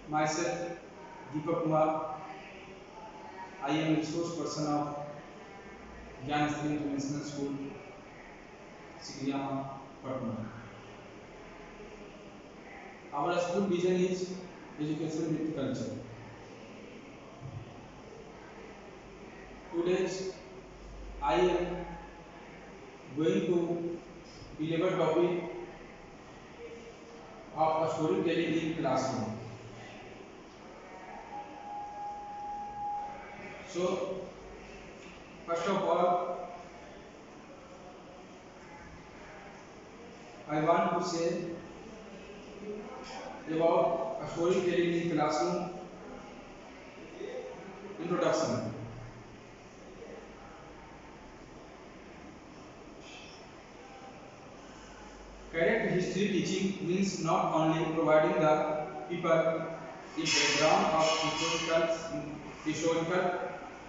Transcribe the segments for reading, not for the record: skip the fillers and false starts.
Myself, Deepak Kumar. I am resource person of Gyan Stream International School, Sigriyama, Patna. Our school vision is education with culture. Today, I am going to deliver topic of a storytelling in classroom. So, first of all, I want to say about a storytelling in classroom. Introduction. Correct history teaching means not only providing the people a background of historical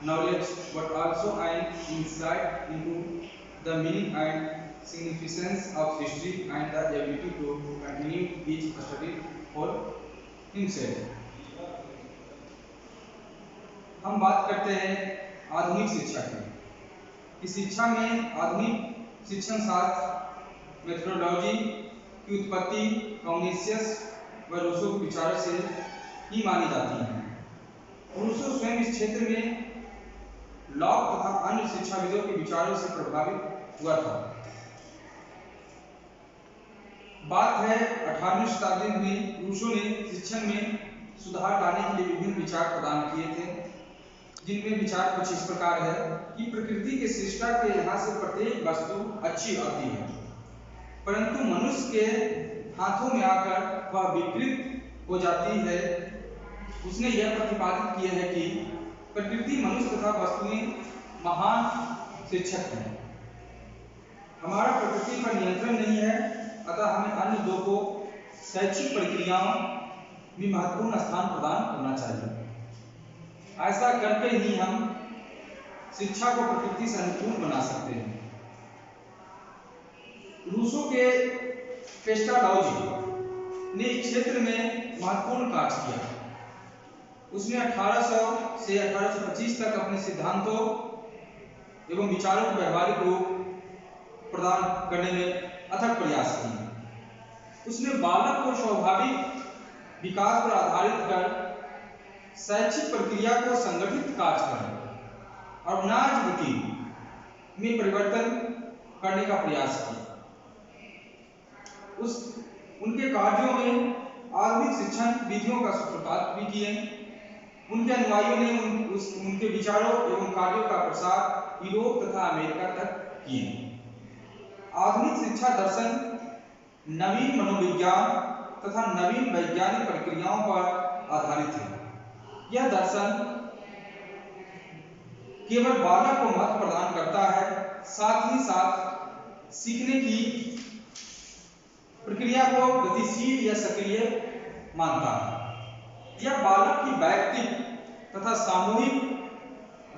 knowledge, but also an insight into the meaning and significance of history and the ability to continue each study for himself. हम बात करते हैं आधुनिक शिक्षा की। इस शिक्षा में आधुनिक शिक्षण शास्त्र मेथोडोलॉजी की उत्पत्ति कॉग्निशियस व रूसो विचारों से ही मानी जाती है। रूसो स्वयं इस क्षेत्र में लॉक तथा अन्य शिक्षाविदों के विचारों से प्रभावित हुआ था। बात है 18वीं शताब्दी में रूसो ने शिक्षण में सुधार लाने के लिए विभिन्न विचार प्रदान किए थे, जिनमें विचार कुछ इस प्रकार है कि प्रकृति के सृष्टा के यहाँ से प्रत्येक वस्तु अच्छी आती है, परंतु मनुष्य के हाथों में आकर वह विकृत हो जाती है। उसने यह प्रतिपादित किया है कि प्रकृति मनुष्य तथा वस्तुएं महान शिक्षक हैं। हमारा प्रकृति पर नियंत्रण नहीं है, अतः हमें अन्य दो को शैक्षिक प्रक्रियाओं में महत्वपूर्ण स्थान प्रदान करना चाहिए। ऐसा करके ही हम शिक्षा को प्रकृति से अनुकूल बना सकते हैं। रूसो के पेस्टालॉजी ने इस क्षेत्र में महत्वपूर्ण कार्य किया। उसने 1800 से 1825 तक अपने सिद्धांतों एवं विचारों को व्यवहारिक रूप प्रदान करने में अथक प्रयास किए। उसने बालक को स्वाभाविक विकास पर आधारित कर शैक्षिक प्रक्रिया को संगठित कार्य कर और नाज रूटीन में परिवर्तन करने का प्रयास किया। उनके कार्यों में आधुनिक शिक्षण विधियों का सूत्रपात भी किए। उनके अनुयायियों ने उनके विचारों एवं कार्यों का प्रसार यूरोप तथा अमेरिका तक किए। आधुनिक शिक्षा दर्शन नवीन मनोविज्ञान तथा नवीन वैज्ञानिक प्रक्रियाओं पर आधारित है। यह दर्शन केवल बालक को महत्व प्रदान करता है, साथ ही साथ सीखने की प्रक्रिया को गतिशील या सक्रिय मानता है। यह बालक की वैयक्तिक तथा सामूहिक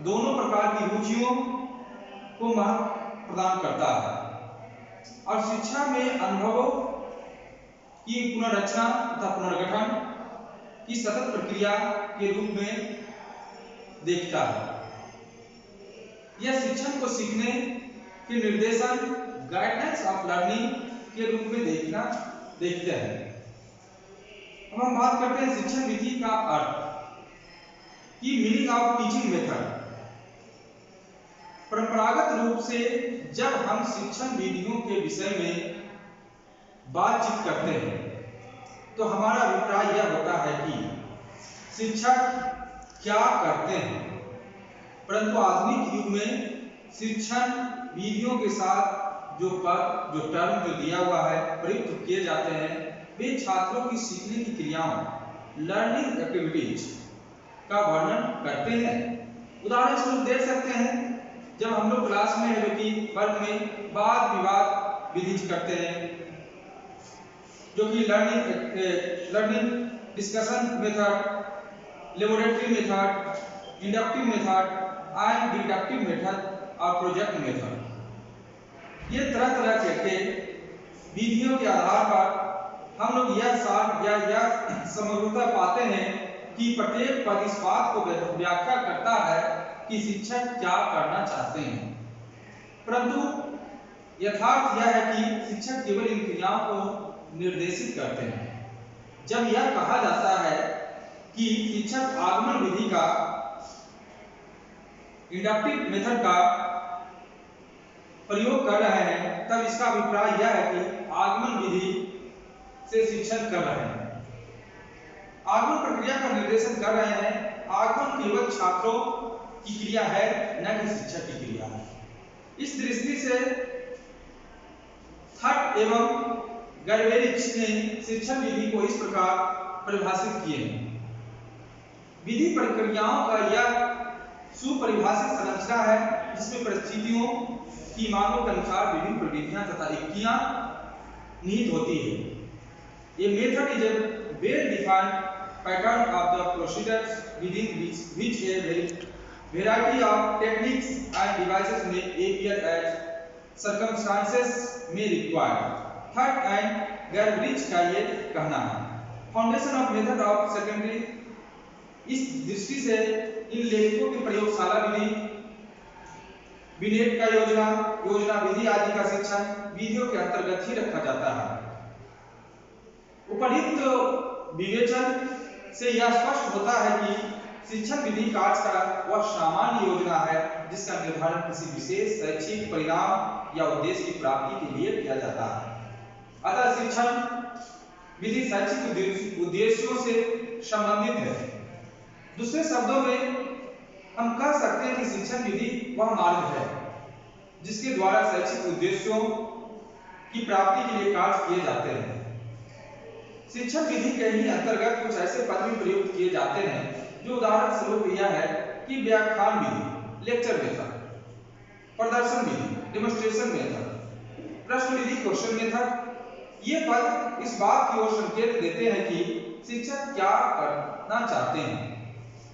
दोनों प्रकार की रुचियों को महत्व प्रदान करता है और शिक्षा में अनुभवों की पुनर्रचना तथा पुनर्गठन की सतत प्रक्रिया के रूप में देखता है। यह शिक्षण को सीखने के निर्देशन गाइडेंस ऑफ लर्निंग के रूप में देखते हैं। अब हम बात करते हैं शिक्षण विधि का अर्थ की मीनिंग ऑफ टीचिंग मेथड। परंपरागत रूप से जब हम शिक्षण विधियों के विषय में बातचीत करते हैं तो हमारा अभिप्राय यह होता है कि शिक्षक क्या करते हैं, परंतु आधुनिक युग में शिक्षण विधियों के साथ जो टर्म जो दिया हुआ है प्रयुक्त किए जाते हैं, वे छात्रों की सीखने की क्रियाओं लर्निंग एक्टिविटीज का वर्णन करते हैं। उदाहरण स्वरूप देख सकते हैं, जब हम लोग क्लास में है जो कि वर्ग में वाद विवाद विधि करते हैं, जो कि learning discussion method, laboratory method, inductive method and deductive method और प्रोजेक्ट मेथड। ये तरह तरह के विधियों के आधार पर हम लोग यह समरूपता पाते हैं कि प्रत्येक पद इस बात को व्याख्या करता है कि शिक्षक क्या करना चाहते हैं, परंतु यथार्थ यह है कि शिक्षक केवल इन क्रियाओं को निर्देशित करते हैं। जब यह कहा जाता है कि शिक्षक आगमन विधि का इंडक्टिव मेथड का प्रयोग कर रहे हैं, तब इसका अभिप्राय यह है कि आगमन विधि से शिक्षण कर रहे हैं, आगमन प्रक्रिया का निर्देशन कर रहे हैं। आगमन केवल छात्रों की क्रिया है, न कि शिक्षक की क्रिया है। इस दृष्टि से थट एवं गैरवेरिच ने शिक्षण विधि को इस प्रकार परिभाषित किए हैं। विधि प्रक्रियाओं का यह सुपरिभाषित संरचना है जिसमें परिस्थितियों की मांगों के अनुसार विभिन्न प्रविधियां तथा युक्तियां निहित होती है। ये method is a well defined pattern of the procedures within which a variety of techniques and devices may appear as circumstances may require। Third and गैरवेरिच का ये कहना है। Foundation of method of secondary, इस दृष्टि से इन लेखकों की प्रयोगशाला विधि, बिनेट का योजना विधि आदि का शिक्षण विधियों के अंतर्गत ही रखा जाता है। उपरोक्त विवेचन से यह स्पष्ट होता है कि शिक्षण विधि कार्य का वह सामान्य योजना है जिसका निर्धारण किसी विशेष शैक्षिक परिणाम या उद्देश्य की प्राप्ति के लिए किया जाता है। अतः शिक्षण विधि शैक्षिक उद्देश्यों से संबंधित है। दूसरे शब्दों में हम कह सकते हैं कि शिक्षण विधि वह मार्ग है जिसके द्वारा शैक्षिक उद्देश्यों की प्राप्ति के लिए कार्य किए जाते हैं। शिक्षण विधि के ही अंतर्गत कुछ ऐसे पद भी प्रयुक्त किए जाते हैं जो उदाहरण स्वरूप यह है कि व्याख्यान विधि, लेक्चर मेथड, प्रदर्शन विधि, डेमोन्स्ट्रेशन मेथड, प्रश्न विधि, क्वेश्चन मेथड। ये पद इस बात की ओर संकेत देते हैं कि शिक्षक क्या करना चाहते हैं,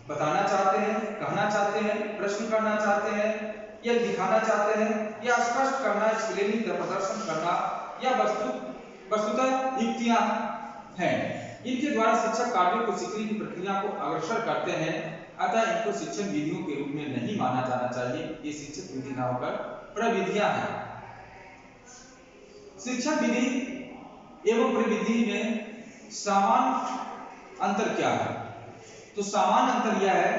बताना चाहते हैं, कहना चाहते हैं, प्रश्न करना चाहते हैं या दिखाना चाहते हैं या स्पष्ट करना, एक्सप्लेनिंग या प्रदर्शन करना या वस्तुतः युक्तियां हैं। इनके द्वारा शिक्षक कार्यों को सीखने की प्रक्रिया को अग्रसर करते हैं। अतः इनको शिक्षण विधियों के रूप में नहीं माना जाना चाहिए, ये शिक्षक विधि न होकर प्रविधियां हैं। शिक्षण विधि एवं प्रविधि में सामान्य अंतर क्या है? तो सामान्य अंतर यह है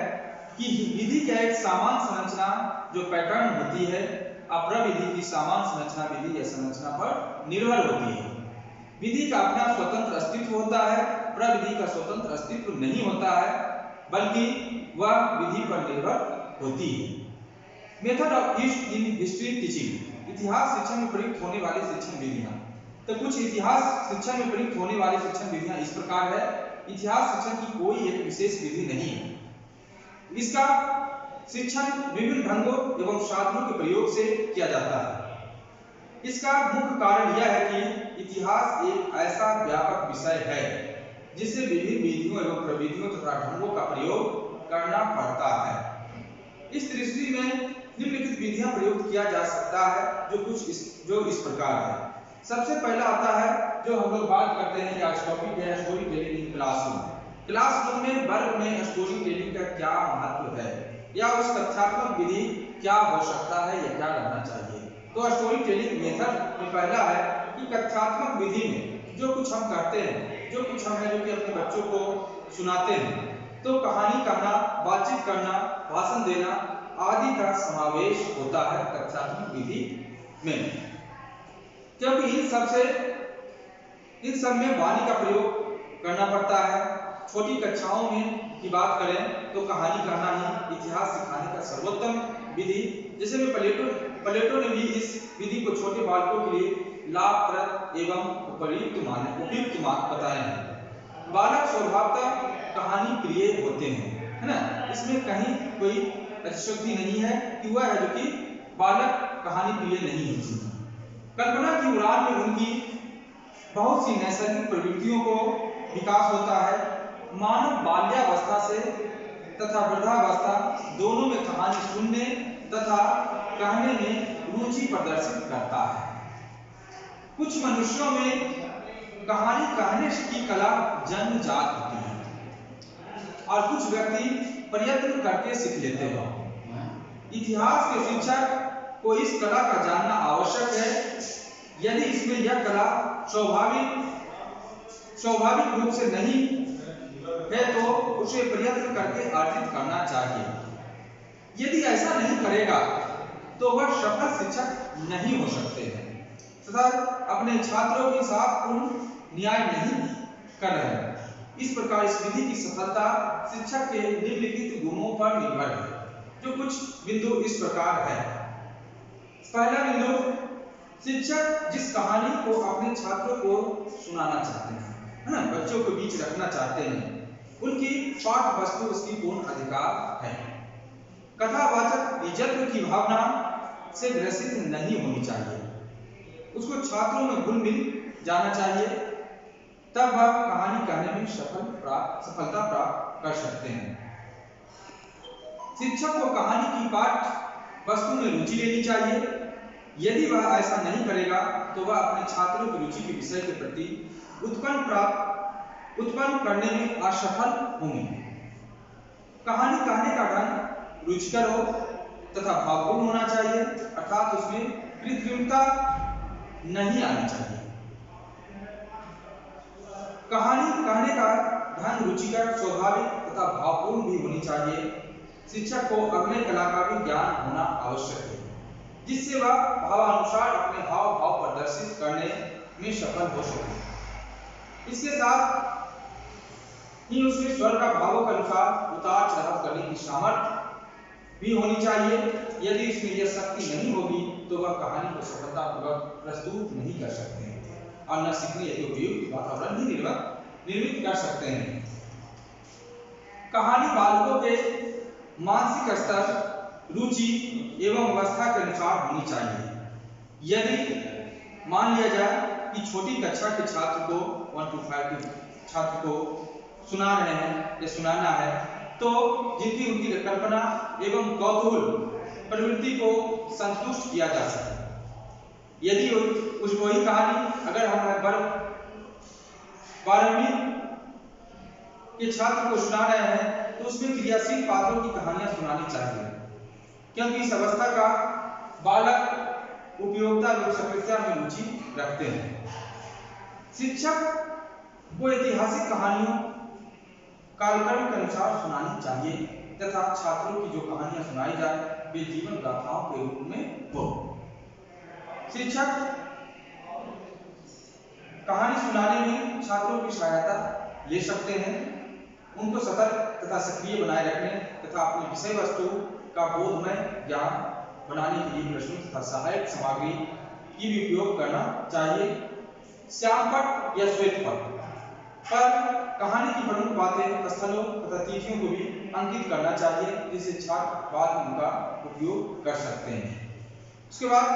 कि विधि का एक सामान्य संरचना जो पैटर्न होती है, प्रविधि की सामान्य संरचना विधि या संरचना पर निर्भर होती है। विधि का अपना स्वतंत्र अस्तित्व होता है, प्रविधि का स्वतंत्र अस्तित्व नहीं होता है, बल्कि वह विधि पर निर्भर होती है। Method of used in history teaching, इतिहास शिक्षण में प्रयुक्त होने वाली शिक्षण विधियां। तो कुछ इतिहास शिक्षण में प्रयुक्त होने वाली शिक्षण विधियां इस प्रकार है। इतिहास शिक्षण की कोई एक विशेष विधि नहीं है, इसका शिक्षण विभिन्न ढंगों एवं साधनों के प्रयोग से किया जाता है। इसका मुख्य कारण यह है कि इतिहास एक ऐसा व्यापक विषय है जिसे विभिन्न विधियों एवं प्रविधियों तथा ढंगों का प्रयोग करना पड़ता है। इस दृष्टि में निम्नलिखित विधियां प्रयोग किया जा सकता है जो इस प्रकार है। सबसे पहला आता है जो हम लोग बात करते हैं, आज टॉपिक है story telling in classroom. Classroom में वर्ग में स्टोरी टेलिंग का क्या महत्व है या उस तथ्यात्मक विधि क्या हो सकता है या क्या रहना चाहिए। तो स्टोरी टेलिंग मेथड में पहला है कि कथ्यात्मक विधि में जो कुछ हम करते हैं, जो कुछ हम जो कि अपने बच्चों को सुनाते हैं, तो कहानी कहना, बातचीत करना, भाषण देना आदि का समावेश होता है कथ्यात्मक विधि में। क्योंकि इन सब में वाणी का प्रयोग करना पड़ता है। छोटी कक्षाओं में की बात करें तो कहानी कहना ही इतिहास सिखाने का सर्वोत्तम विधि, जैसे में प्लेटो ने भी इस विधि को छोटे बालकों के लिए लाभप्रद एवं उपयुक्त बताए हैं। बालक स्वभावतः कहानी प्रिय होते हैं, है ना। इसमें कहीं कोई अतिशयोक्ति नहीं है कि वह है जो कि बालक कहानी प्रिय नहीं होती। कल्पना की उड़ान में उनकी बहुत सी नैसर्गिक प्रवृत्तियों को विकास होता है। मानव बाल्यावस्था से तथा वृद्धावस्था दोनों में कहानी सुनने तथा कहने में रुचि प्रदर्शित करता है। कुछ मनुष्यों में कहानी कहने की कला जन्मजात होती है और कुछ व्यक्ति प्रयत्न करके सीख लेते हैं। इतिहास के शिक्षक को इस कला का जानना आवश्यक है। यदि इसमें यह कला स्वाभाविक रूप से नहीं है तो उसे प्रयत्न करके अर्जित करना चाहिए। यदि ऐसा नहीं करेगा तो वह सफल शिक्षक नहीं हो सकते हैं तथा अपने छात्रों के साथ पूर्ण न्याय नहीं कर रहे हैं। इस प्रकार इस विधि की सफलता शिक्षक के निम्नलिखित गुणों पर निर्भर है, जो कुछ बिंदु इस प्रकार है। पहला बिंदु, शिक्षक जिस कहानी को अपने छात्रों को सुनाना चाहते हैं, है ना, बच्चों के बीच रखना चाहते हैं, उनकी पाठ वस्तु उसकी पूर्ण अधिकार है। कथावाचक निजत्व की भावना से ग्रसित नहीं होनी चाहिए, उसको छात्रों में घुल मिल जाना चाहिए, तब वह कहानी कहने में सफलता प्राप्त कर सकते हैं। शिक्षक को कहानी की पाठ वस्तु में रुचि लेनी चाहिए। यदि वह ऐसा नहीं करेगा तो वह अपने छात्रों की रुचि के विषय के प्रति उत्पन्न करने में असफल होंगे। कहानी कहने का ढंग रुचिकर हो तथा भावपूर्ण होना चाहिए, अर्थात उसमें कृत्रिमता नहीं आनी चाहिए। कहानी कहने का ढंग रुचिकर, स्वाभाविक तथा भावपूर्ण भी होनी चाहिए। शिक्षक को अभिनय कला का भी ज्ञान होना आवश्यक है, जिससे वह भावानुसार अपने हाव भाव प्रदर्शित करने में सफल हो सके। इसके साथ ही उसमें स्वर का भावों के अनुसार उतार चढ़ाव करने की सामर्थ्य भी होनी चाहिए। यदि इसमें यह शक्ति नहीं होगी तो वह कहानी को सफलतापूर्वक प्रस्तुत नहीं कर सकते हैं और न सीखने के उपयुक्त वातावरण ही निर्मित कर सकते हैं। कहानी बालकों के मानसिक स्तर, रुचि एवं अवस्था के अनुसार होनी चाहिए। यदि मान लिया जाए कि छोटी कक्षा के छात्र को 1 to 5 के छात्र को सुना रहे हैं या सुनाना है, तो जिनकी उनकी कल्पना एवं कौतूहल प्रवृत्ति को संतुष्ट किया जा सके। यदि उस वही कहानी अगर हम 12वीं के छात्र को सुना रहे हैं तो उसमें क्रियाशील पात्रों की कहानियां सुनानी चाहिए, क्योंकि इस अवस्था का बालक उपयोगिता एवं समस्या में रुचि रखते हैं। शिक्षक को ऐतिहासिक कहानियों कालक्रम के अनुसार सुनानी चाहिए तथा छात्रों की जो कहानियां सुनाई जाए वे जीवन गाथाओं के रूप में हो। शिक्षक कहानी सुनाने में छात्रों की सहायता ले सकते हैं, उनको सतर्क तथा सक्रिय बनाए रखने तथा अपनी विषय वस्तु का बोधमय ज्ञान बनाने के लिए प्रश्नों तथा सहायक सामग्री की भी उपयोग करना चाहिए। श्यामपट या श्वेतपट पर कहानी की प्रमुख बातें, स्थलों तथा तिथियों को भी अंकित करना चाहिए, जिससे छात्र बाद में उनका उपयोग कर सकते हैं। उसके बाद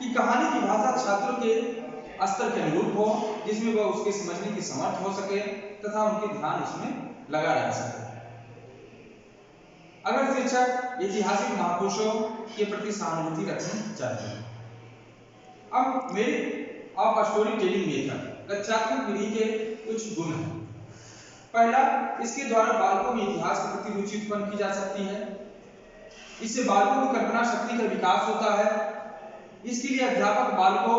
कि कहानी की भाषा छात्रों के स्तर के अनुरूप हो, जिसमें वह उसके समझने की समर्थ हो सके तथा उनके ध्यान उसमें लगा रह सके। अगर शिक्षक ऐतिहासिक महापुरुषों के प्रति सहानुभूति रखनी चाहिए। अब मेरी आप स्टोरी टेलिंग मेथड कथात्मक विधि के कुछ गुण हैं। पहला, इसके द्वारा बालकों में इतिहास के प्रति रुचि उत्पन्न की जा सकती है। इससे बालकों की कल्पना शक्ति का विकास होता है। इसके लिए अध्यापक बालकों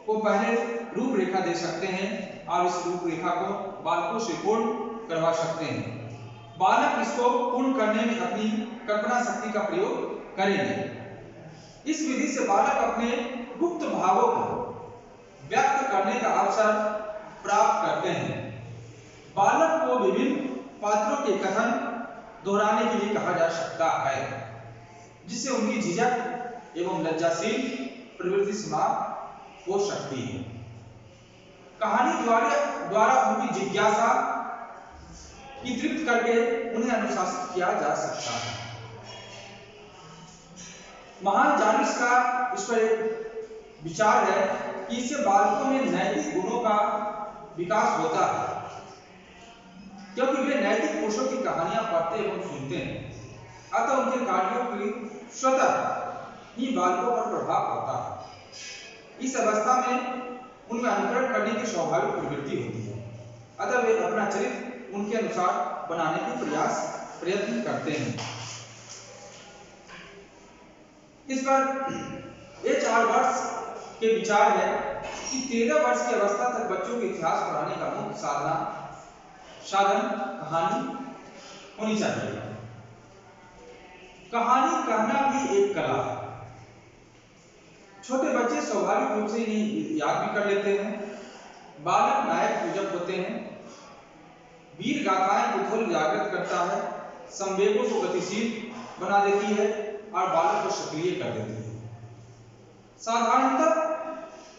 को पहले रूपरेखा दे सकते हैं और इस रूपरेखा को बालकों से पूर्ण करवा सकते हैं। बालक इसको पूर्ण करने में अपनी कल्पना शक्ति का प्रयोग करेंगे। इस विधि से बालक अपने गुप्त भावों को व्यक्त करने का अवसर प्राप्त करते हैं। बालक को विभिन्न पात्रों के कथन दोहराने के लिए कहा जा सकता है, जिससे उनकी झिझक एवं लज्जाशील प्रवृत्ति समाप्त हो सकती है। कहानी द्वारा उनकी जिज्ञासा की तृप्त करके उन्हें अनुशासित किया जा सकता है। महान जानस का इस पर एक विचार है कि इससे बालकों में नैतिक गुणों का विकास होता है, क्योंकि वे नैतिक पुरुषों की कहानियां पढ़ते एवं सुनते हैं, अतः उनके कार्यों की स्वतः ही बालकों पर प्रभाव पड़ता है। इस अवस्था में उनमें अनुकरण करने की स्वाभाविक प्रवृत्ति होती है, अतः वे अपना चरित्र उनके अनुसार बनाने के प्रयत्न करते हैं। इस पर H.R. वर्ष के विचार है कि 13 वर्ष की अवस्था तक बच्चों के इतिहास पढ़ाने का मुख्य साधन कहानी होनी चाहिए। कहानी कहना भी एक कला है। छोटे बच्चे स्वाभाविक रूप से इन्हें याद भी कर लेते हैं। बालक नायक पूजक होते हैं। वीर गाथाएं कुतूहल जागृत करता है, संवेगों को गतिशील बना देती है और बालक को सक्रिय कर देती है। साधारणतः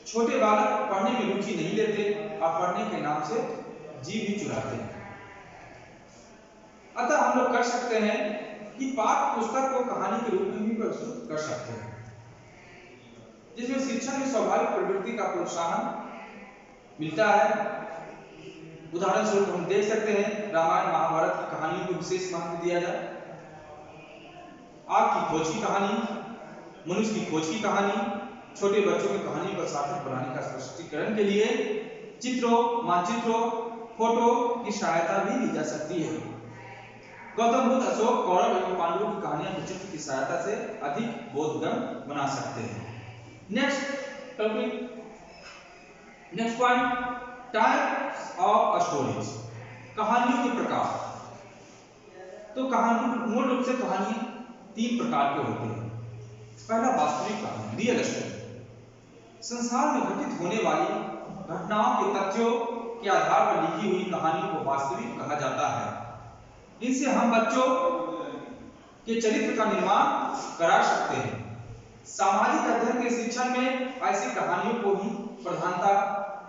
छोटे बालक पढ़ने में रुचि नहीं लेते और पढ़ने के नाम से जी भी चुराते हैं। अतः हम लोग कर सकते हैं कि पाठ्य पुस्तक को कहानी के रूप में भी प्रस्तुत कर सकते हैं, जिसमें शिक्षण में स्वाभाविक प्रवृत्ति का प्रोत्साहन मिलता है। उदाहरण स्वरूप हम देख सकते हैं रामायण महाभारत की कहानियों को विशेष महत्व दिया जाए। आग की खोज की कहानी, मनुष्य की खोज की कहानी, छोटे बच्चों की कहानी को सार्थक बनाने का स्पष्टीकरण के लिए चित्रों, मानचित्रों, फोटो की सहायता भी ली जा सकती है। गौतम बुद्ध, अशोक, कौरव एवं पांडवों की कहानियां को चित्र की सहायता से अधिक बोधगम्य बना सकते हैं। Next point, types of stories, कहानियों के प्रकार। तो कहानी मूल रूप से कहानी 3 प्रकार के होते हैं। पहला वास्तविक कहानी, रियल स्टोरी। संसार में घटित होने वाली घटनाओं के तथ्यों के आधार पर लिखी हुई कहानियों को वास्तविक कहा जाता है। इनसे हम बच्चों के चरित्र का निर्माण करा सकते हैं। सामाजिक अध्ययन के शिक्षण में ऐसी कहानियों को ही प्रधानता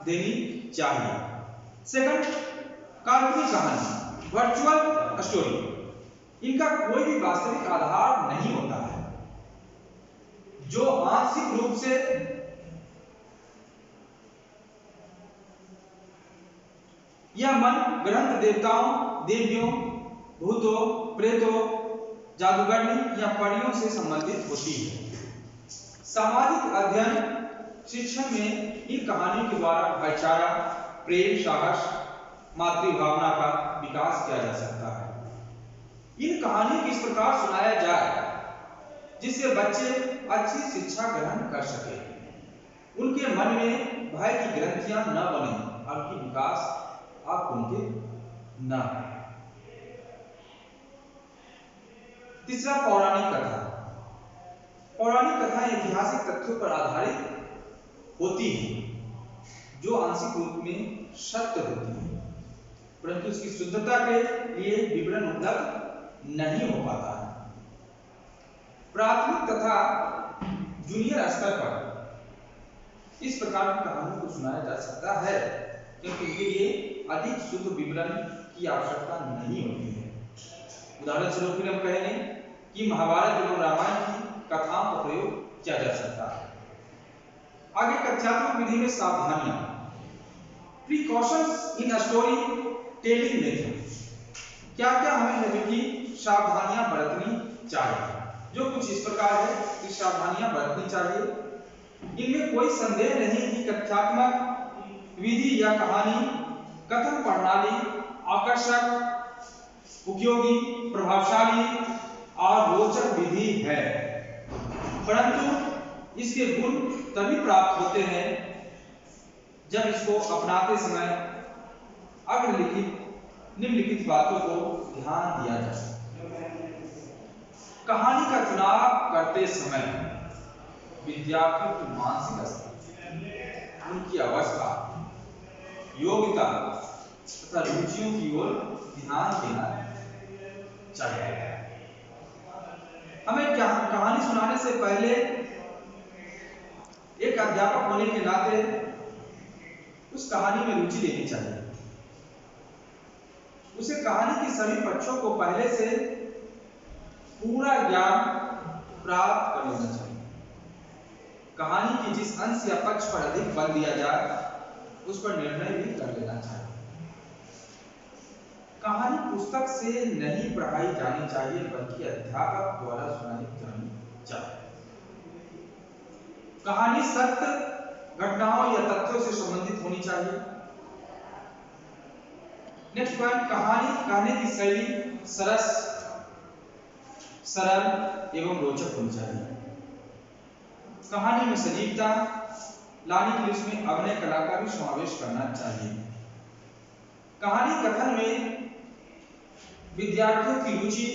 देनी चाहिए। सेकंड, काल्पनिक कहानी, वर्चुअल स्टोरी। इनका कोई भी वास्तविक आधार नहीं होता है, जो आंशिक रूप से यह मन ग्रंथ देवताओं, देवियों, भूतों, प्रेतों, जादूगरनी या परियों से संबंधित होती है। सामाजिक अध्ययन शिक्षण में इन कहानियों के द्वारा भाईचारा, प्रेम, साहस, मातृभावना का विकास किया जा सकता है। इन कहानियों को इस प्रकार सुनाया जाए जिससे बच्चे अच्छी शिक्षा ग्रहण कर सके, उनके मन में भय की ग्रंथियां न बने और उनकी विकास आकुंठित न हो। तीसरा, पौराणिक कथा। पौराणिक कथाएं ऐतिहासिक तथ्यों पर आधारित होती हैं, जो आंशिक रूप में सत्य होती है, परंतु इसकी शुद्धता के लिए विवरण उपलब्ध नहीं हो पाता है। प्राथमिक तथा जूनियर स्तर पर इस प्रकार की कहानियों को सुनाया जा सकता है, क्योंकि इनके लिए अधिक शुद्ध विवरण की आवश्यकता नहीं होती है। उदाहरण स्वरूप फिर हम कहेंगे कि महाभारत एवं रामायण की कथाओं का प्रयोग किया जा सकता है। आगे कथ्यात्मक विधि में सावधानियां, precautions in story telling method. क्या क्या हमें की सावधानियां बरतनी चाहिए, जो कुछ इस प्रकार है कि सावधानियां बरतनी चाहिए। इनमें कोई संदेह नहीं कि कथ्यात्मक विधि या कहानी कथन प्रणाली आकर्षक, उपयोगी, प्रभावशाली और रोचक विधि है, परंतु इसके गुण तभी प्राप्त होते हैं जब इसको अपनाते समय निम्नलिखित बातों को ध्यान दिया जाए। कहानी का चुनाव करते समय विद्यार्थियों की मानसिक स्थिति, उनकी अवस्था, योग्यता तथा रुचियों की ओर ध्यान देना चाहिए। हमें कहानी सुनाने से पहले एक अध्यापक होने के नाते उस कहानी में रुचि लेनी चाहिए। उसे कहानी के सभी पक्षों को पहले से पूरा ज्ञान प्राप्त कर लेना चाहिए। कहानी के जिस अंश या पक्ष पर अधिक बल दिया जाए उस पर निर्णय भी कर लेना चाहिए। कहानी पुस्तक से नहीं पढ़ाई जानी चाहिए, बल्कि अध्यापक द्वारा सुनाई जानी चाहिए। कहानी सत्य घटनाओं या तथ्यों से संबंधित होनी चाहिए। नेक्स्ट पॉइंट, कहानी कहने की शैली सरस, सरल एवं रोचक होनी चाहिए। कहानी में सजीवता लाने के लिए उसमें अभिनय कला का भी समावेश करना चाहिए। कहानी कथन में विद्यार्थियों की रुचि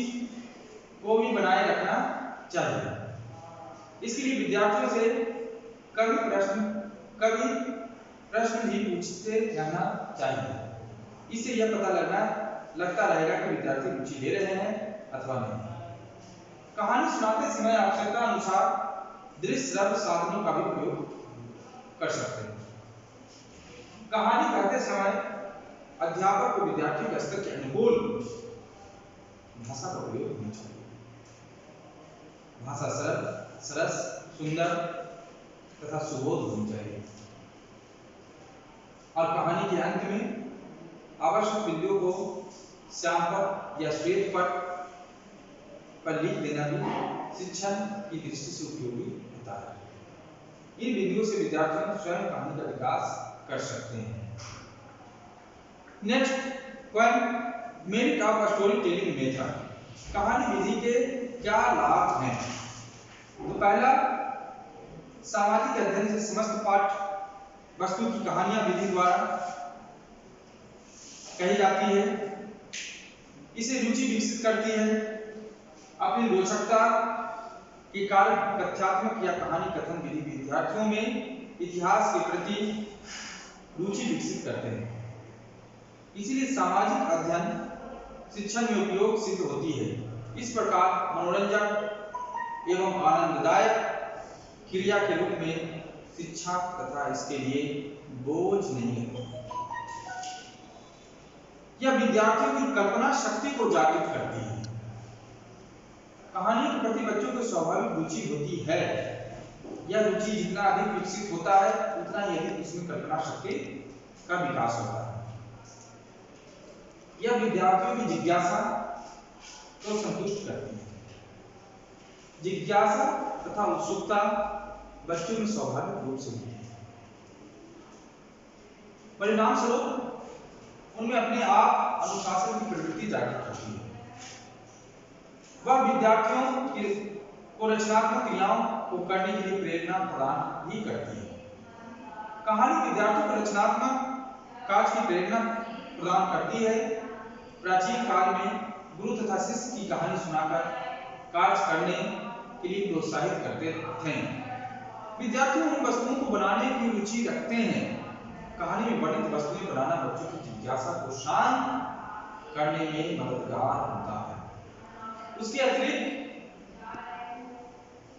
को भी बनाए रखना चाहिए। इसके लिए विद्यार्थियों से कभी प्रश्न भी पूछते रहना चाहिए। इससे यह पता लगता रहेगा कि विद्यार्थी रुचि ले रहे हैं अथवा नहीं। कहानी सुनाते समय आवश्यकता अनुसार दृश्य श्रव्य साधनों का भी प्रयोग कर सकते हैं। कहानी कहते समय अध्यापक को विद्यार्थी के स्तर के अनुकूल भाषा का प्रयोग होना चाहिए। भाषा सरल, सरस, सुंदर तथा सुबोध होनी चाहिए। और कहानी के अंत में आवश्यक बिंदुओं को श्याम पट या श्वेत पट पर लिख देना भी शिक्षण की दृष्टि से उपयोगी होता है। इन बिंदुओं से विद्यार्थी स्वयं कहानी का विकास कर सकते हैं। Next point, merit of storytelling method. कहानी विधि के क्या लाभ हैं? तो पहला, सामाजिक अध्ययन से समस्त पाठ वस्तु की कहानियां विधि द्वारा कही जाती है। इसे रुचि विकसित करती है। अपनी रोचकता के कारण कथ्यात्मक या कहानी कथन विधि विद्यार्थियों में इतिहास के प्रति रुचि विकसित करते हैं। इसीलिए सामाजिक अध्ययन शिक्षण में उपयोग सिद्ध होती है। इस प्रकार मनोरंजक एवं आनंददायक क्रिया के रूप में शिक्षा तथा इसके लिए बोझ नहीं है। यह विद्यार्थियों की कल्पना शक्ति को जागृत करती है। कहानी के प्रति बच्चों को स्वाभाविक रुचि होती है। यह रुचि जितना अधिक विकसित होता है उतना ही अधिक उसमें कल्पना शक्ति का विकास होता है। यह विद्यार्थियों की जिज्ञासा को संतुष्ट करती है। जिज्ञासा तथा उत्सुकता बच्चों में स्वाभाविक रूप से होती है। परिणाम स्वरूप उनमें अपने आप अनुशासन की प्रवृत्ति जागृत होती है। वह विद्यार्थियों को रचनात्मक क्रियाओं को करने के लिए प्रेरणा प्रदान भी करती है। कहानी विद्यार्थियों को रचनात्मक कार्य की प्रेरणा प्रदान करती है। प्राचीन काल में गुरु तथा शिष्य की कहानी सुनाकर कार्य करने के लिए प्रोत्साहित करते थे। विद्यार्थी उन वस्तुओं को बनाने की रुचि रखते हैं। कहानी में वर्णित वस्तुएं बनाना बच्चों की जिज्ञासा को शांत करने में मददगार होता है। उसके अतिरिक्त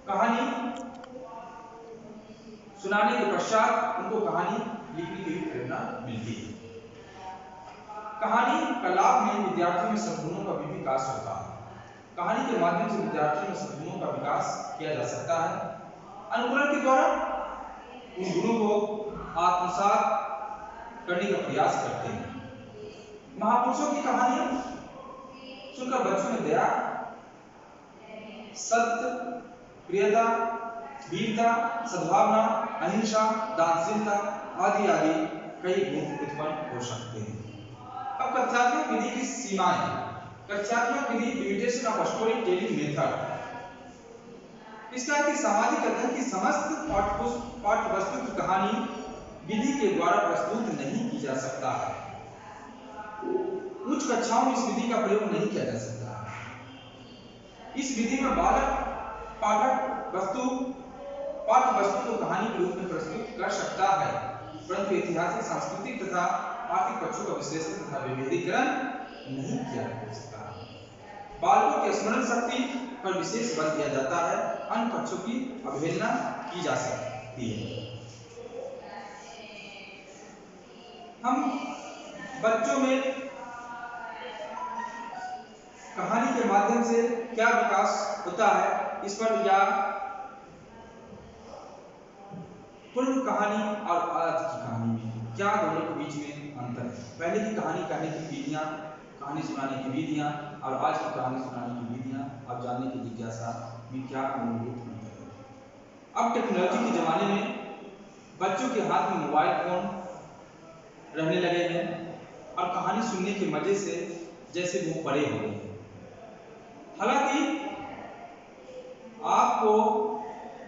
कहानी सुनाने के पश्चात उनको कहानी लिखने की प्रेरणा मिलती है। कहानी का लाभ में विद्यार्थियों में सद्गुणों का भी विकास होता है। कहानी के माध्यम से विद्यार्थियों में सद्गुणों का विकास किया जा सकता है। अनुकरण के द्वारा उन गुणों को आत्मसात करने का प्रयास करते हैं। महापुरुषों की कहानियां सुनकर बच्चों में दया, सत्य, प्रियता, वीरता, सद्भावना, अहिंसा, दानशीलता आदि कई गुण उत्पन्न हो सकते हैं। अब कथ्यात्मक विधि की सीमाएं। कथ्यात्मक विधि imitation of storytelling method. इसका है कि सामाजिक अध्ययन की समस्त पाठ्य वस्तु की कहानी विधि के द्वारा प्रस्तुत नहीं की जा सकता है। उच्च कक्षाओं में इस विधि का प्रयोग नहीं किया जा सकता है। इस विधि में बालक पाठ्य वस्तु को कहानी के रूप में प्रस्तुत कर सकता है, परंतु ऐतिहासिक, सांस्कृतिक तथा आर्थिक पक्षों का विश्लेषण तथा विभेदीकरण नहीं किया जा सकता। बालकों की स्मरण शक्ति पर विशेष बल दिया जाता है। अन्य पक्षों की अवहेलना की जा सकती है। हम बच्चों में कहानी के माध्यम से क्या विकास होता है, इस पर या पूर्व कहानी और आज की कहानी में क्या दोनों के बीच में अंतर है। पहले की कहानी कहने की विधियां, कहानी सुनाने की विधियां और आज की कहानी सुनाने की विधियां आप जानने की जिज्ञासा में क्या मूलभूत अंतर है। अब टेक्नोलॉजी के जमाने में बच्चों के हाथ में मोबाइल फोन रहने लगे हैं और कहानी सुनने के मजे से जैसे वो परे हो गए हैं। हालांकि आपको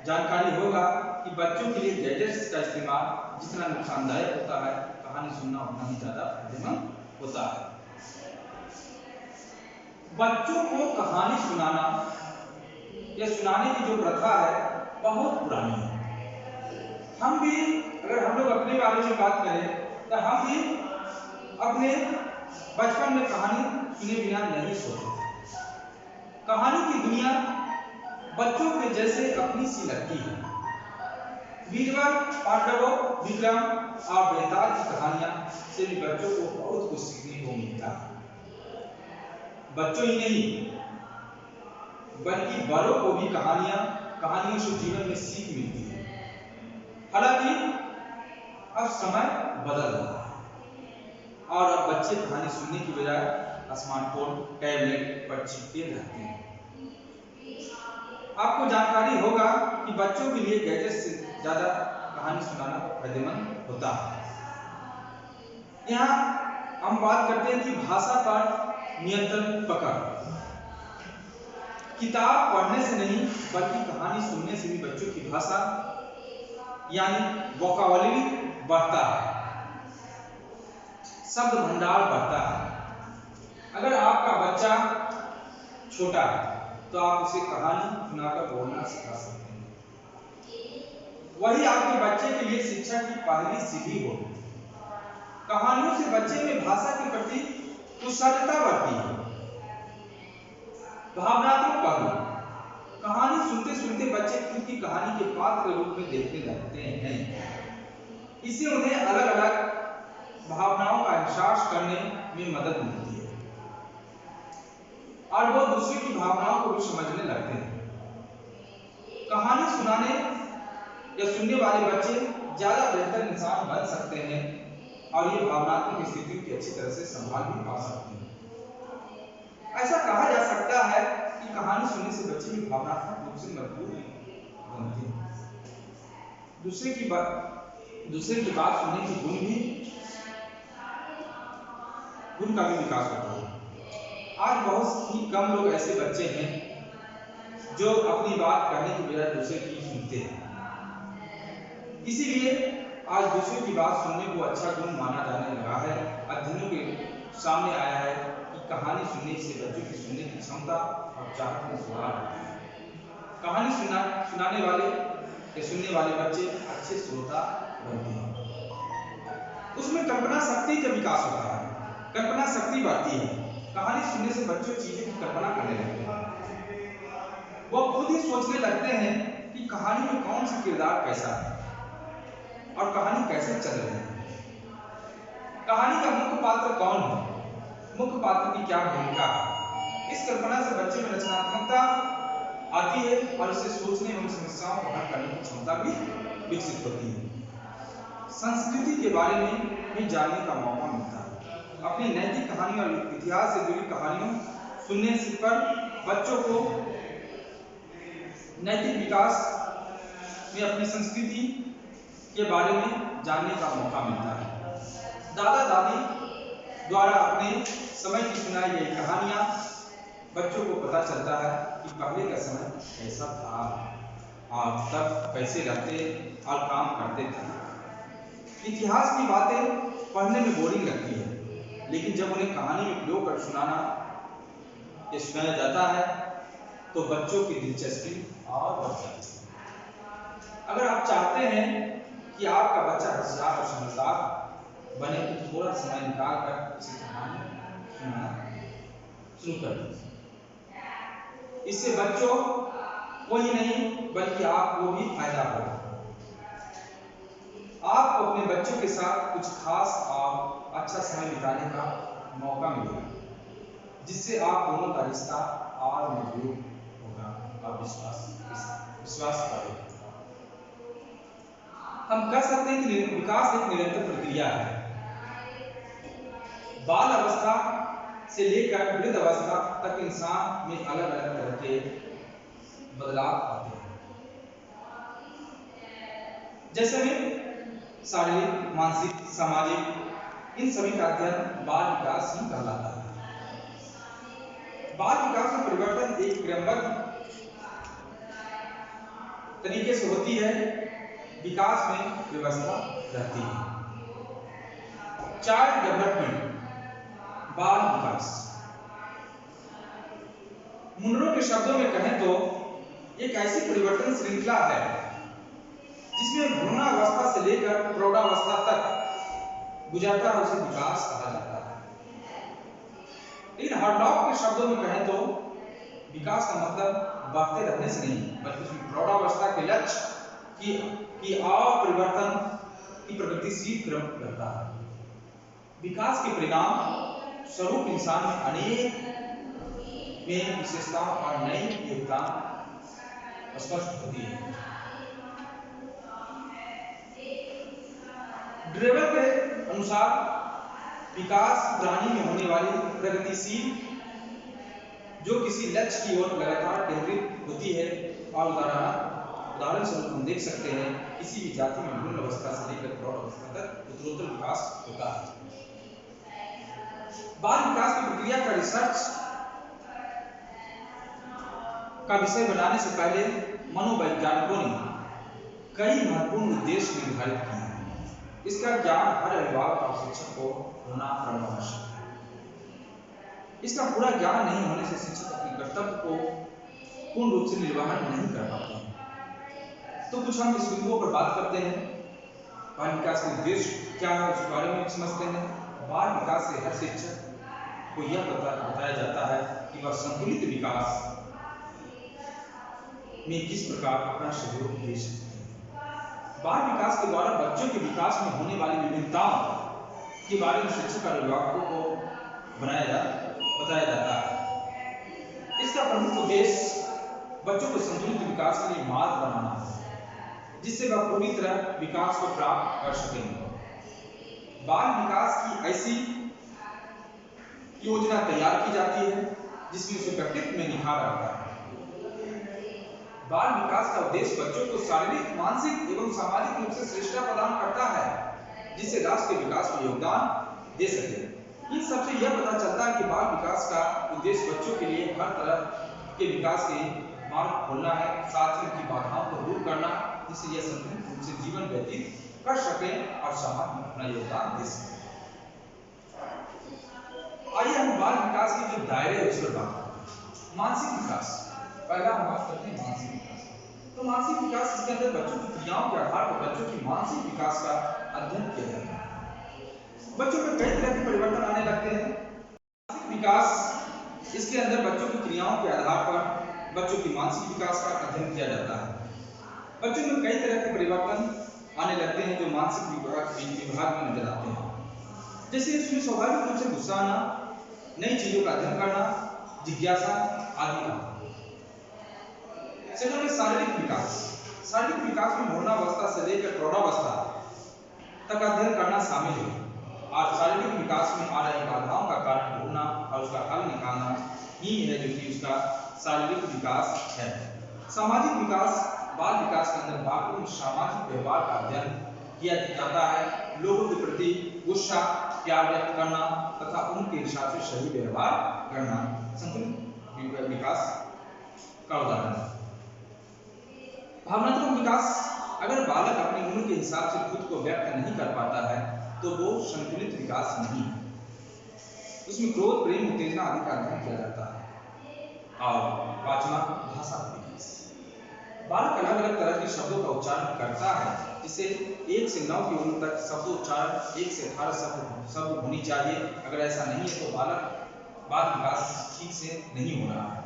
जानकारी होगा कि बच्चों के लिए गैजेट्स का इस्तेमाल जितना नुकसानदायक होता है, कहानी सुनना उतना ही ज्यादा फायदेमंद होता है। बच्चों को कहानी सुनाना या सुनाने की जो प्रथा है बहुत पुरानी है। हम भी, अगर हम लोग अपने बारे में बात करें तो हम भी अपने बचपन में कहानी सुने बिना नहीं सोते थे। कहानी की दुनिया बच्चों के जैसे अपनी सी लगती है। बीरबल, पांडवों, विक्रम और बेताल की कहानियां से भी बच्चों को बहुत कुछ सीखने को मिलता है। बच्चों ही नहीं बल्कि बड़ों को भी कहानियों से जीवन में सीख मिलती है। हालांकि अब समय बदल रहा है और अब बच्चे कहानी सुनने की बजाय स्मार्टफोन, टैबलेट पर चिपके रहते हैं। आपको जानकारी होगा कि बच्चों के लिए गैजेट से ज्यादा कहानी सुनाना फायदेमंद होता है। यहाँ हम बात करते हैं कि भाषा पर नियंत्रण पकड़। किताब पढ़ने से नहीं बल्कि कहानी सुनने से भी बच्चों की भाषा यानी वोकैबुलरी बढ़ता है, शब्द भंडार बढ़ता है। अगर आपका बच्चा छोटा है तो आप उसे कहानी सुनाकर बोलना सिखा सकते हैं। वही आपके बच्चे के लिए शिक्षा की पहली सीढ़ी होगी। कहानियों से बच्चे में भाषा के प्रति कुशलता बढ़ती है। भावनात्मक पहलू, कहानी सुनते सुनते बच्चे खुद की कहानी के पात्र के रूप में देखने लगते हैं। इससे उन्हें अलग अलग भावनाओं का एहसास करने में मदद मिलती है और वो दूसरे की भावनाओं को भी समझने लगते हैं। कहानी सुनाने या सुनने वाले बच्चे ज्यादा बेहतर इंसान बन सकते हैं और ये भावनात्मक स्थितियों की अच्छी तरह से संभाल भी पा सकते हैं। ऐसा कहा जा सकता है कि कहानी सुनने से बच्चे भी भावनात्मक रूप से मजबूत बनते हैं। दूसरे की बात सुनने की गुण का भी विकास होता है। आज बहुत ही कम लोग ऐसे बच्चे हैं जो अपनी बात करने की बजाय दूसरे की सुनते हैं। इसीलिए आज दूसरे की बात सुनने को अच्छा गुण माना जाने लगा है। अध्ययनों के सामने आया है कि कहानी सुनने से बच्चों की सुनने की क्षमता और चाहत में सुधार होता है। कहानी सुनाने वाले या सुनने वाले बच्चे अच्छे श्रोता बनते हैं। उसमें कल्पना शक्ति का विकास होता है, कल्पना शक्ति बढ़ती है। कहानी सुनने से बच्चों चीजों की कल्पना करने लगते हैं। वो खुद ही सोचने लगते हैं कि कहानी में कौन सा किरदार कैसा है और कहानी कैसे चल रही है। कहानी का मुख्य पात्र कौन है, मुख्य पात्र की क्या भूमिका है। इस कल्पना से बच्चे में रचनात्मकता आती है और उससे सोचने एवं समस्याओं को हल करने की क्षमता भी विकसित होती है। संस्कृति के बारे में भी जानने का मौका मिलता है। अपनी नैतिक कहानी और इतिहास से जुड़ी कहानियों सुनने से पर बच्चों को नैतिक विकास में अपनी संस्कृति के बारे में जानने का मौका मिलता है। दादा दादी द्वारा अपने समय की सुनाई गई कहानियां बच्चों को पता चलता है कि पहले का समय कैसा था और तब कैसे रहते और काम करते थे। इतिहास की बातें पढ़ने में बोरिंग लगती है, लेकिन जब उन्हें कहानी में प्रयोग कर सुनाया जाता है तो बच्चों की दिलचस्पी और बढ़ जाती है। अगर आप चाहते हैं कि आपका बच्चा होशियार और समझदार बने तो थोड़ा समय निकाल कर उसे कहानी सुनाना शुरू कर दीजिए। इससे बच्चों को ही नहीं बल्कि आपको भी फायदा होगा। आपको अपने बच्चों के साथ कुछ खास और अच्छा समय बिताने का मौका मिलेगा, जिससे आप दोनों का रिश्ता और मजबूत होगा और विश्वास बढ़ेगा। हम कह सकते हैं कि विकास एक निरंतर प्रक्रिया है। बाल अवस्था से लेकर वृद्ध अवस्था तक इंसान में अलग अलग तरह के बदलाव आते हैं। जैसे में शारीरिक, मानसिक, सामाजिक, इन सभी का अध्ययन बाल विकास ही कहलाता है। बाल विकास में परिवर्तन एक क्रमबद्ध तरीके से होती है, विकास में व्यवस्था रहती है। चाइल्ड डेवलपमेंट, बाल विकास। मुनरो के शब्दों में कहें तो एक ऐसी परिवर्तन श्रृंखला है जिसमें भ्रूणावस्था से लेकर प्रौढ़ावस्था तक गुजरता है, उसे विकास कहा जाता है। लेकिन हार्लॉक के शब्दों में कहें तो विकास का मतलब बढ़ते रहने से नहीं, बल्कि प्रौढ़ावस्था के लक्ष्य की अपरिवर्तन की प्रगतिशील क्रम रहता है। विकास के परिणाम स्वरूप इंसान में अनेक में विशेषताओं और नई योग्यताएं स्पष्ट होती है। ड्रेवर के अनुसार विकास प्राणी में होने वाली प्रगतिशील जो किसी लक्ष्य की ओर लगातार केंद्रित होती है, और उदाहरण स्वरूप हम देख सकते हैं किसी भी जाति में भ्रूण अवस्था से लेकर प्रौढ़ अवस्था तक उत्तरोत्तर विकास होता है। बाल विकास की प्रक्रिया का रिसर्च का विषय बनाने से पहले मनोवैज्ञानिकों ने कई महत्वपूर्ण उद्देश्य निर्धारित किए हैं। इसका ज्ञान हर अभिभावक और शिक्षक को होना आवश्यक है। इसका पूरा ज्ञान नहीं होने से शिक्षक अपने कर्तव्य को पूर्ण रूप से निर्वहन नहीं कर पाते हैं। तो कुछ हम इस बिंदुओं पर बात करते हैं। बाल विकास का उद्देश्य क्या है, उसके बारे में समझते हैं। बाल विकास से हर शिक्षक को यह बताया जाता है कि वह संतुलित विकास में किस प्रकार अपना सहयोग दे सकते हैं। बाल विकास के द्वारा बच्चों के विकास में होने वाली विभिन्नताओं के बारे में शिक्षक और अभिभावकों को बताया जाता है। इसका प्रमुख उद्देश्य बच्चों को संतुलित विकास के लिए मार्ग बनाना है, जिससे वह पूरी तरह विकास को प्राप्त कर सकेंगे। बाल विकास की ऐसी योजना तैयार की जाती है जिसमें उसे व्यक्तित्व में निखार आता है। बाल विकास का उद्देश्य बच्चों को शारीरिक, मानसिक एवं सामाजिक रूप से श्रेष्ठता प्रदान करता है, जिससे राष्ट्र के विकास में योगदान दे सके। इन सबसे यह पता चलता है कि बाल विकास का उद्देश्य बच्चों के लिए हर तरह के विकास के मार्ग खोलना है, साथ ही उनकी बाधाओं को दूर करना, जिससे यह संतुलित रूप से जीवन व्यतीत कर सके और समाज में अपना योगदान दे सके। आइए हम बाल विकास के जो दायरे है उस पर बात करें। मानसिक विकास, पहला हम बात करते हैं मानसिक विकास। तो मानसिक विकास इसके अंदर बच्चों की क्रियाओं के आधार पर बच्चों की मानसिक विकास का अध्ययन किया जाता है। बच्चों में कई तरह के परिवर्तन आने लगते हैं। मानसिक विकास इसके अंदर बच्चों की क्रियाओं के आधार पर बच्चों की मानसिक विकास का अध्ययन किया जाता है। बच्चों में कई तरह के परिवर्तन आने लगते हैं जो मानसिक विभाग में नजर आते हैं, जैसे इसमें स्वाभाविक रूप से गुस्सा आना, नई चीजों का अध्ययन करना, जिज्ञासा आदि। सेकंड में शारीरिक विकास। शारीरिक विकास में भ्रूणावस्था से लेकर प्रौढ़ावस्था तक अध्ययन करना शामिल है, और शारीरिक विकास में आ रही बाधाओं का कारण ढूंढना और उसका हल निकालना ही है जो कि उसका शारीरिक विकास है। सामाजिक विकास, बाल विकास के अंदर भावपूर्ण सामाजिक व्यवहार का अध्ययन किया जाता है। लोगों के प्रति गुस्सा, प्यार व्यक्त करना तथा उनके हिसाब से सही व्यवहार करना संतुलित विकास का उदाहरण है। भावनात्मक विकास, अगर बालक अपनी उम्र के हिसाब से खुद को व्यक्त नहीं कर पाता है तो वो संतुलित विकास नहीं है। उसमें क्रोध, प्रेम, उत्तेजना आदि का अध्ययन किया जाता है। और पांचवा भाषा विकास। बालक अलग अलग तरह के शब्दों का उच्चारण करता है, जिसे 1 से 9 की उम्र तक शब्दोच्चारण 1 से 18 शब्द होनी चाहिए। अगर ऐसा नहीं है तो बाल विकास ठीक से नहीं हो रहा है।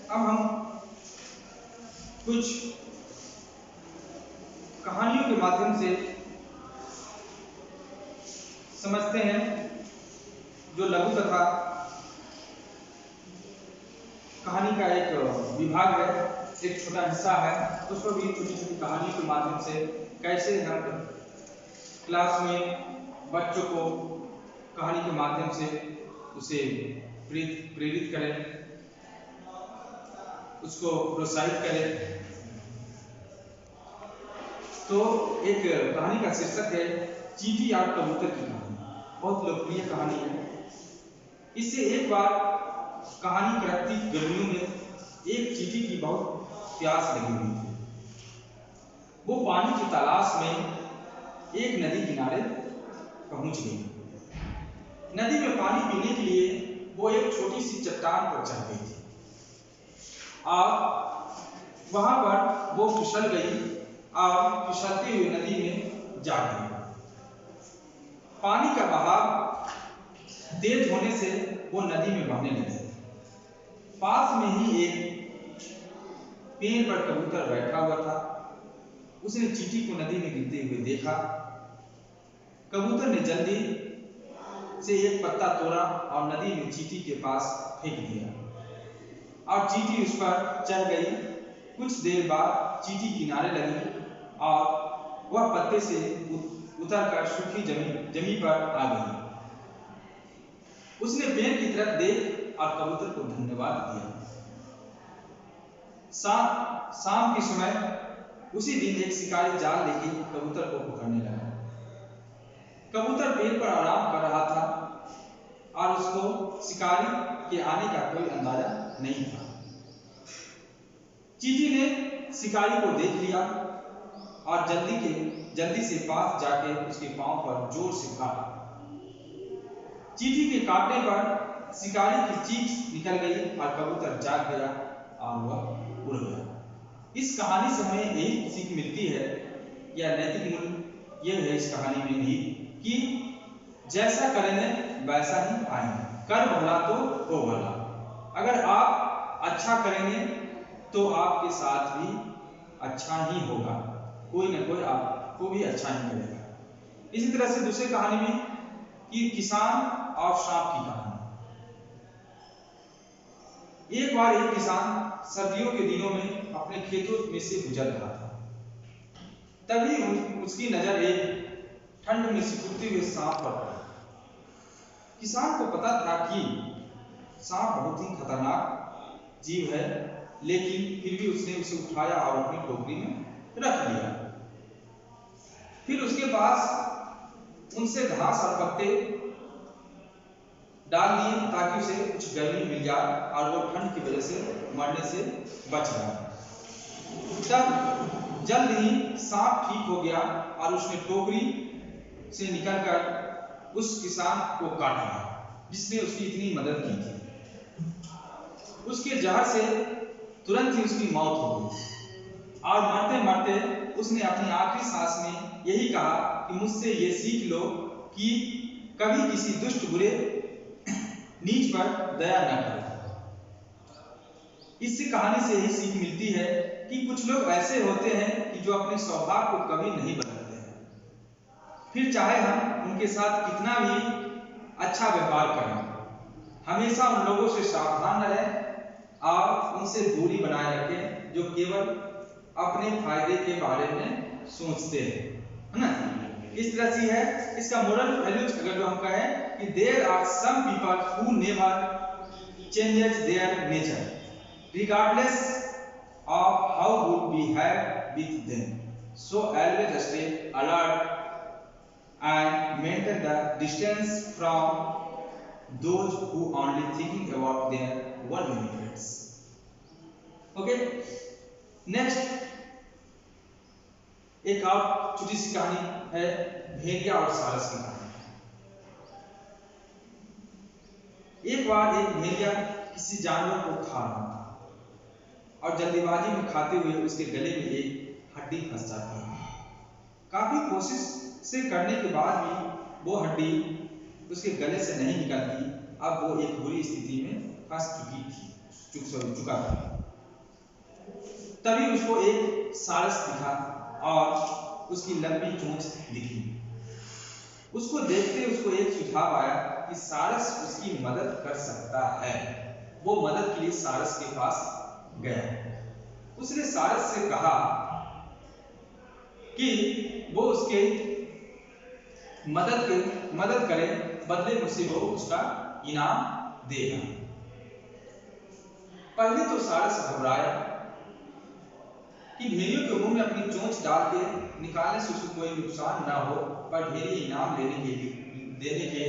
अब हम कुछ कहानियों के माध्यम से समझते हैं। जो लघु कथा कहानी का एक विभाग है, एक छोटा हिस्सा है, उस पर भी छोटी छोटी कहानियों के माध्यम से कैसे हम क्लास में बच्चों को कहानी के माध्यम से उसे प्रेरित करें, उसको प्रोत्साहित करें। तो एक कहानी का शीर्षक है चींटी और कबूतर की कहानी। बहुत लोकप्रिय कहानी है। इससे एक बार कहानी कड़कती गर्मियों में एक चींटी की बहुत प्यास लगी हुई थी। वो पानी की तलाश में एक नदी किनारे पहुंच गई। नदी में पानी पीने के लिए वो एक छोटी सी चट्टान पर चढ़ गई थी और वहां पर वो फिसल गई और फिसलते हुए नदी में जा गिरी। पानी का बहाव तेज होने से वो नदी में बहने लगी। पास में ही एक पेड़ पर कबूतर बैठा हुआ था। उसने चींटी को नदी में गिरते हुए देखा। कबूतर ने जल्दी से एक पत्ता तोड़ा और नदी में चींटी के पास फेंक दिया और चींटी उस पर चढ़ गई। कुछ देर बाद चींटी किनारे लगी और वह पत्ते से उतरकर सूखी जमीन पर आ गई। उसने पेड़ की तरफ देख और कबूतर को धन्यवाद दिया। शाम के समय उसी दिन एक शिकारी जाल लेके कबूतर को पकड़ने लगा। कबूतर पेड़ पर आराम कर रहा था और उसको शिकारी के आने का कोई अंदाजा नहीं था। चींटी ने शिकारी को देख लिया और जल्दी से पास जाके उसके पांव पर जोर से काटा। चींटी के काटने पर शिकारी की चीख निकल गई और कबूतर जाग गया और वह उड़ गया। इस कहानी से हमें यही सीख मिलती है या नैतिक मूल्य यह है इस कहानी में भी कि जैसा करेंगे वैसा ही पाएंगे। कर भला तो हो भला। अगर आप अच्छा करेंगे तो आपके साथ भी अच्छा ही होगा। कोई ना कोई आपको भी अच्छा ही करेगा। इसी तरह से दूसरी कहानी में कि किसान और सांप की कहानी। एक बार एक किसान सर्दियों के दिनों में अपने खेतों में से गुजर रहा था। तभी उसकी नजर एक ठंड में सिकुड़ते हुए सांप पर पड़ी। किसान को पता था कि सांप बहुत ही खतरनाक जीव है, लेकिन फिर भी उसने उसे उठाया और अपनी टोकरी में रख लिया। फिर उसके पास उनसे घास और पत्ते डाल दिए ताकि उसे कुछ गर्मी मिल जाए और वो ठंड की वजह से मरने से बच जाए। तब जल्द ही सांप ठीक हो गया और उसने टोकरी से निकलकर उस किसान को काट लिया जिसने उसकी इतनी मदद की थी। उसके जहर से तुरंत ही उसकी मौत हो गई और मरते मरते उसने अपनी आखिरी सांस में यही कहा कि मुझसे ये सीख लो कि कभी किसी दुष्ट बुरे नीच पर दया न करो। इस कहानी से यही सीख मिलती है कि कुछ लोग ऐसे होते हैं कि जो अपने स्वभाव को कभी नहीं बदलते हैं। फिर चाहे हम उनके साथ कितना भी अच्छा व्यवहार करें, हमेशा उन लोगों से सावधान रहें और उनसे दूरी बनाए रखें जो केवल अपने फायदे के बारे में सोचते हैं, है ना। इस तरह से है इसका मोरल वैल्यूज अगर जो हम कहें कि there are some people who never changes their nature regardless of how good we have with them, so always stay alert and maintain the distance from those who only thinking about their own benefits. Okay, next एक और छोटी सी कहानी है भेड़िया और सारस की कहानी। एक बार एक भेड़िया किसी जानवर को खा रहा था और जल्दीबाजी में खाते हुए उसके गले में एक हड्डी फंस जाती है। काफी कोशिश से करने के बाद भी वो हड्डी उसके गले से नहीं निकलती। अब वो एक बुरी स्थिति में फंस चुका था। तभी उसको एक सारस दिखा और उसकी लंबी चोंच दिखी। उसको देखते उसको एक सुझाव आया कि सारस उसकी मदद कर सकता है। वो मदद के लिए सारस के पास गया। उसने सारस से कहा कि वो उसके मदद करे बदले मुझसे वो उसका इनाम देगा। पहले तो सारस घबराया कि भेड़ियों के मुंह में अपनी चोंच डाल के निकालने से उसे कोई नुकसान ना हो, पर भेड़िए इनाम देने के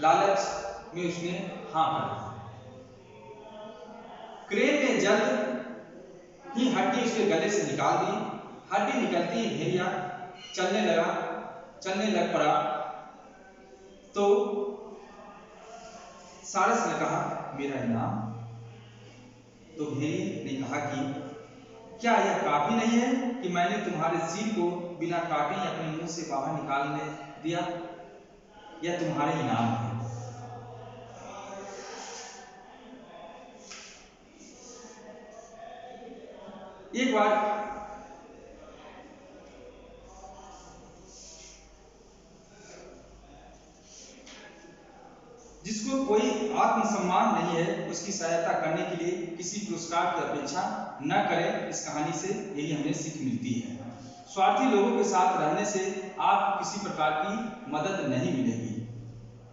लालच में उसने हाँ कर दिया। क्रेन ने जल्द ही हड्डी उसके गले से निकाल दी। हड्डी निकलती ही भेड़िया चलने लग पड़ा। तो सारस ने कहा, मेरा इनाम। तो भेड़िए ने कहा कि क्या यह काफी नहीं है कि मैंने तुम्हारे सिर को बिना काटे ही अपने मुंह से बाहर निकालने दिया? यह तुम्हारे इनाम है। एक बार जिसको कोई आत्मसम्मान नहीं है, उसकी सहायता करने के लिए किसी पुरस्कार की अपेक्षा न करें। इस कहानी से यही हमें सीख मिलती है। स्वार्थी लोगों के साथ रहने से आपको किसी प्रकार की मदद नहीं मिलेगी।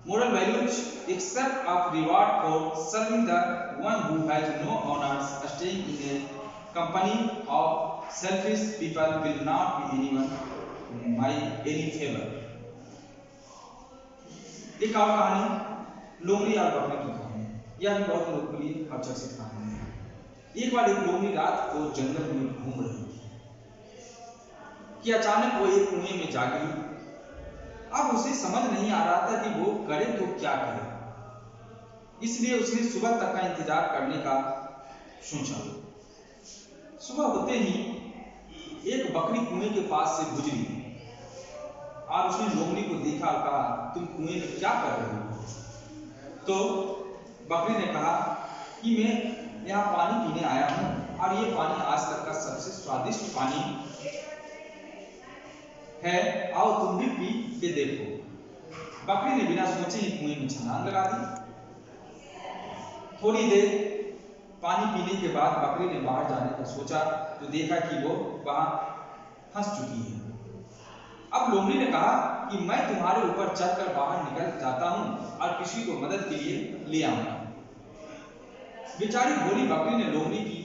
Moral values, except of reward for serving the one who has no honours, staying in a company of selfish people will not be anyone my any favour. एक और कहानी, लोमड़ी और बकरी की कहानी। यह भी बहुत लोकप्रिय और चर्चित कहानी है। एक बार एक लोमड़ी रात को जंगल में घूम रही थी कि अचानक वो एक कुएं में जा गिरी। अब उसे समझ नहीं आ रहा था कि वो करे तो क्या करे, इसलिए उसने सुबह तक का इंतजार करने का सोचा। सुबह होते ही एक बकरी कुएं के पास से गुजरी और उसने लोमड़ी को देखा और कहा, तुम कुएं में क्या कर रहे हो? तो बकरी ने कहा कि मैं यहाँ पानी पीने आया हूँ और ये पानी आज तक का सबसे स्वादिष्ट पानी है, आओ तुम भी पी के देखो। बकरी ने बिना सोचे ही कुएं में छलांग लगा दी। थोड़ी देर पानी पीने के बाद बकरी ने बाहर जाने का सोचा तो देखा कि वो वहां फंस चुकी है। अब लोमड़ी ने कहा कि मैं तुम्हारे ऊपर चढ़कर बाहर निकल जाता हूं और किसी को मदद के लिए ले आऊंगा। बेचारी भोली बकरी ने लोमड़ी की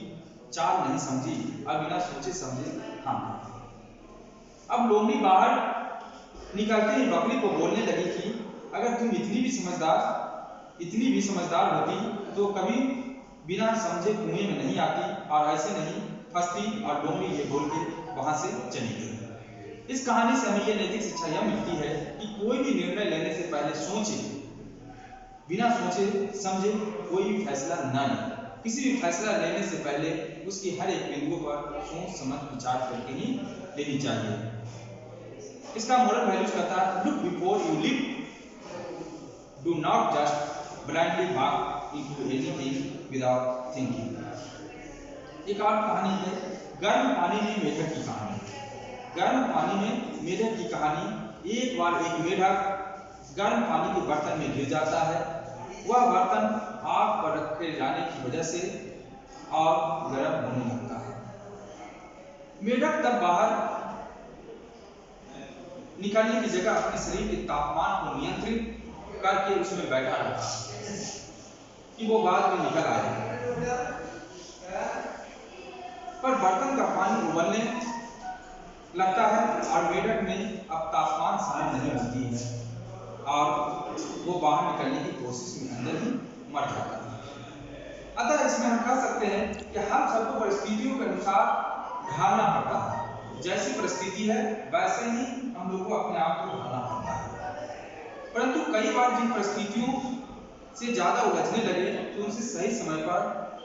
चाल नहीं समझी और बिना सोचे समझे हाँ। अब लोमड़ी बाहर निकलते ही बकरी को बोलने लगी कि अगर तुम इतनी भी समझदार होती तो कभी बिना समझे कुएं में नहीं आती और ऐसे नहीं फंसती। और लोमड़ी ये बोल के वहां से चली गई। इस कहानी से हमें यह नैतिक शिक्षा यह मिलती है कि कोई भी निर्णय लेने से पहले सोचे, बिना सोचे समझे कोई भी फैसला न ले। किसी भी फैसला लेने से पहले उसकी हर एक बिंदु पर सोच समझ विचार करके ही लेनी चाहिए। इसका मोरल वैल्यूज कहता है, look before you live, do not just blindly walk into anything without thinking. एक और कहानी है, गर्म पानी में मेढक की कहानी। गर्म पानी में मेढक की कहानी। एक बार एक मेढक गर्म पानी के बर्तन में गिर जाता है। वह बर्तन आग पर रखे जाने की वजह से और गर्म होने लगता है। मेढक तब बाहर निकलने की जगह अपने शरीर के तापमान को नियंत्रित करके उसमें बैठा रहता कि वो बाद में निकल आए। पर बर्तन का पानी उबलने लगता है और मेढक में अब तापमान सहन नहीं होती है और वो बाहर निकलने की कोशिश में अंदर ही मर जाता है। अतः इसमें हम कह सकते हैं कि हम सबको परिस्थितियों के अनुसार ढालना पड़ता है। जैसी परिस्थिति है वैसे ही हम लोग को अपने आप को ढालना पड़ता है। परंतु कई बार जिन परिस्थितियों से ज्यादा उलझने लगे तो उनसे सही समय पर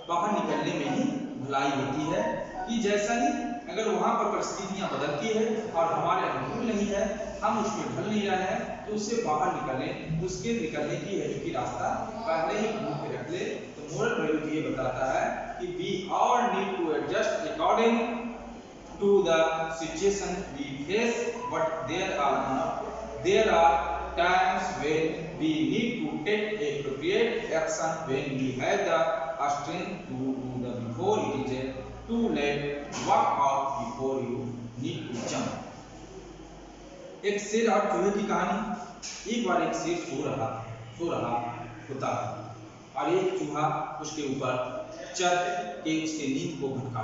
बाहर निकलने में ही भलाई होती है कि जैसा ही अगर वहां पर परिस्थितियां बदलती है और हमारे अनुकूल नहीं है, हम उसमें ढल नहीं रहे हैं, तो उससे बाहर निकलें। उसके निकलने की है कि रास्ता पहले ही ढूंढ के रख ले। तो मोरल वैल्यू ये बताता है कि we all need to adjust according to the situation we face, but there are times when we need to take appropriate action when we have the strength to do the before it is too late. Walk out before you need to jump. एक शेर और चूहे की कहानी। एक बार एक शेर सो रहा सो रहा होता है और एक चूहा उसके ऊपर चढ़ के उसके नींद को भटका